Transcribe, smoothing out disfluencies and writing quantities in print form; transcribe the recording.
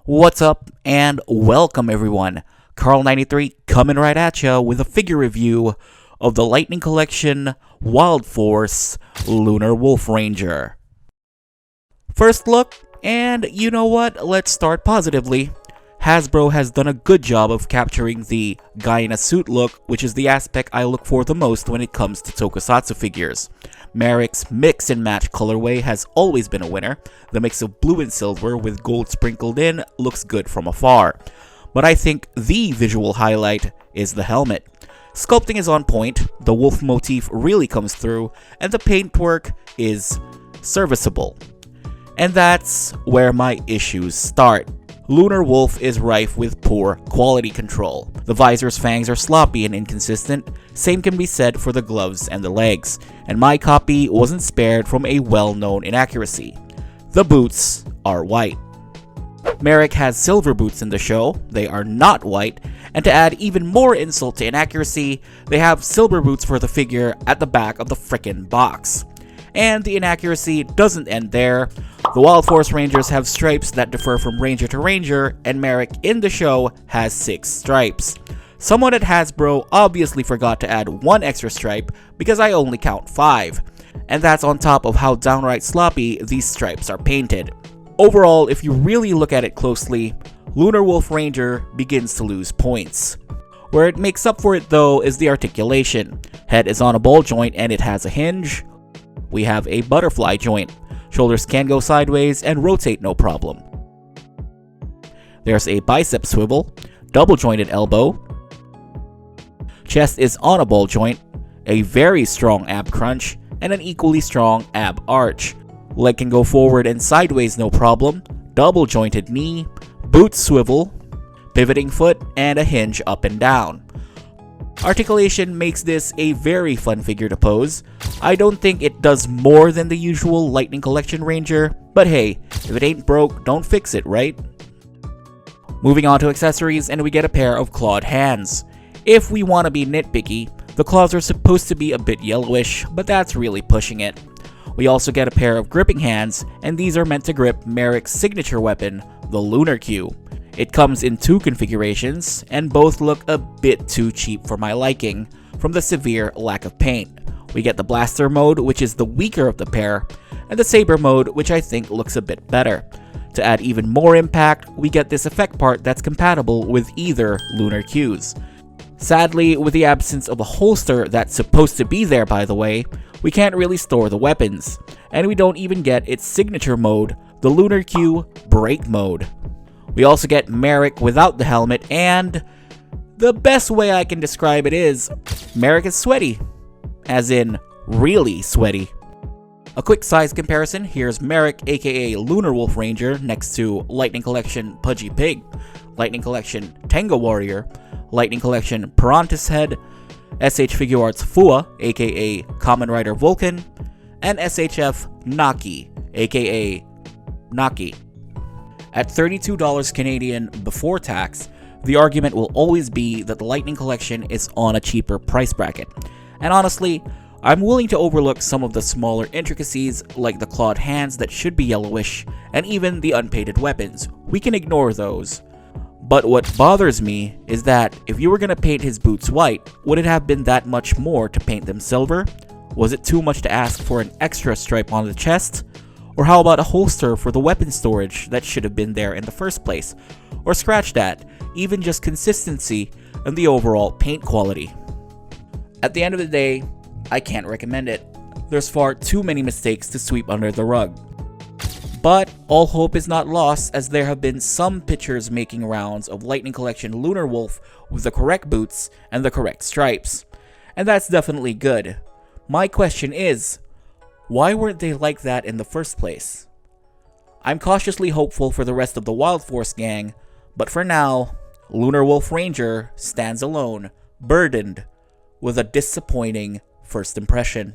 What's up and welcome everyone. Carl93 coming right at ya with a figure review of the Lightning Collection Wild Force Lunar Wolf Ranger. First look, and you know what, let's start positively. Hasbro has done a good job of capturing the guy in a suit look, which is the aspect I look for the most when it comes to tokusatsu figures. Merrick's mix and match colorway has always been a winner. The mix of blue and silver with gold sprinkled in looks good from afar. But I think the visual highlight is the helmet. Sculpting is on point, the wolf motif really comes through, and the paintwork is serviceable. And that's where my issues start. Lunar Wolf is rife with poor quality control. The visor's fangs are sloppy and inconsistent, same can be said for the gloves and the legs, and my copy wasn't spared from a well-known inaccuracy. The boots are white. Merrick has silver boots in the show, they are not white, and to add even more insult to inaccuracy, they have silver boots for the figure at the back of the frickin' box. And the inaccuracy doesn't end there. The Wild Force Rangers have stripes that differ from Ranger to Ranger, and Merrick in the show has 6 stripes. Someone at Hasbro obviously forgot to add 1 extra stripe because I only count 5. And that's on top of how downright sloppy these stripes are painted. Overall, if you really look at it closely, Lunar Wolf Ranger begins to lose points. Where it makes up for it though is the articulation. Head is on a ball joint and it has a hinge. We have a butterfly joint. Shoulders can go sideways and rotate no problem. There's a bicep swivel, double jointed elbow. Chest is on a ball joint, a very strong ab crunch, and an equally strong ab arch. Leg can go forward and sideways no problem, double jointed knee, boot swivel, pivoting foot, and a hinge up and down. Articulation makes this a very fun figure to pose. I don't think it does more than the usual Lightning Collection Ranger, but hey, if it ain't broke, don't fix it, right? Moving on to accessories, and we get a pair of clawed hands. If we want to be nitpicky, the claws are supposed to be a bit yellowish, but that's really pushing it. We also get a pair of gripping hands, and these are meant to grip Merrick's signature weapon, the Lunar Q. It comes in 2 configurations, and both look a bit too cheap for my liking, from the severe lack of paint. We get the blaster mode, which is the weaker of the pair, and the saber mode, which I think looks a bit better. To add even more impact, we get this effect part that's compatible with either Lunar Qs. Sadly, with the absence of a holster that's supposed to be there by the way, we can't really store the weapons, and we don't even get its signature mode, the Lunar Q Break Mode. We also get Merrick without the helmet, and the best way I can describe it is, Merrick is sweaty. As in, really sweaty. A quick size comparison, here's Merrick aka Lunar Wolf Ranger next to Lightning Collection Pudgy Pig, Lightning Collection Tenga Warrior, Lightning Collection Pirantis Head, SH Figuarts Fua aka Kamen Rider Vulcan, and SHF Naki aka Naki. At $32 Canadian before tax, the argument will always be that the Lightning Collection is on a cheaper price bracket. And honestly, I'm willing to overlook some of the smaller intricacies like the clawed hands that should be yellowish, and even the unpainted weapons. We can ignore those. But what bothers me is that if you were going to paint his boots white, would it have been that much more to paint them silver? Was it too much to ask for an extra stripe on the chest? Or how about a holster for the weapon storage that should have been there in the first place? Or scratch that, even just consistency and the overall paint quality. At the end of the day, I can't recommend it. There's far too many mistakes to sweep under the rug. But all hope is not lost, as there have been some pictures making rounds of Lightning Collection Lunar Wolf with the correct boots and the correct stripes. And that's definitely good. My question is, why weren't they like that in the first place? I'm cautiously hopeful for the rest of the Wild Force gang, but for now, Lunar Wolf Ranger stands alone, burdened with a disappointing first impression.